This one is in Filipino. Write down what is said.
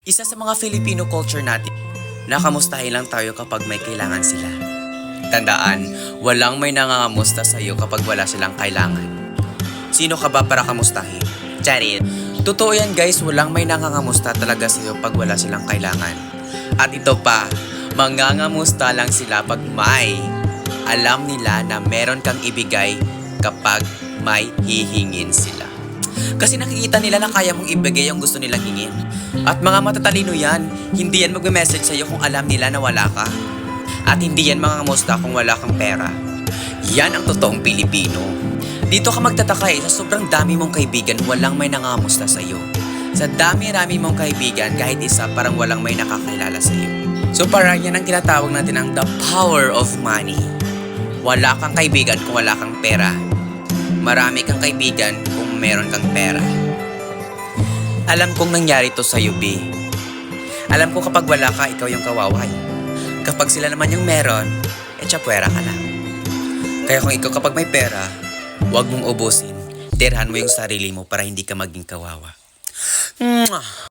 Isa sa mga Filipino culture natin, nakamustahin lang tayo kapag may kailangan sila. Tandaan, walang may nangangamusta sa'yo kapag wala silang kailangan. Sino ka ba para kamustahin? Charit. Totoo yan guys, walang may nangangamusta talaga sa'yo pag wala silang kailangan. At ito pa, mangangamusta lang sila pag may alam nila na meron kang ibigay kapag may hihingin sila. Kasi nakikita nila na kaya mong ibigay yung gusto nilang hingin. At mga matatalino yan, hindi yan magme-message sa'yo kung alam nila na wala ka. At hindi yan mangangamusta kung wala kang pera. Yan ang totoong Pilipino. Dito ka magtataka sa sobrang dami mong kaibigan, walang may nangangamusta sa'yo. Sa dami-rami mong kaibigan, kahit isa parang walang may nakakilala sa'yo. So parang yan ang tinatawag natin ang the power of money. Wala kang kaibigan kung wala kang pera. Marami kang kaibigan kung meron kang pera. Alam kong nangyari to sa'yo, B. Alam ko kapag wala ka, ikaw yung kawaway. Kapag sila naman yung meron, tsapwera ka lang. Kaya kung ikaw kapag may pera, huwag mong ubusin. Tirhan mo yung sarili mo para hindi ka maging kawawa. Mwah!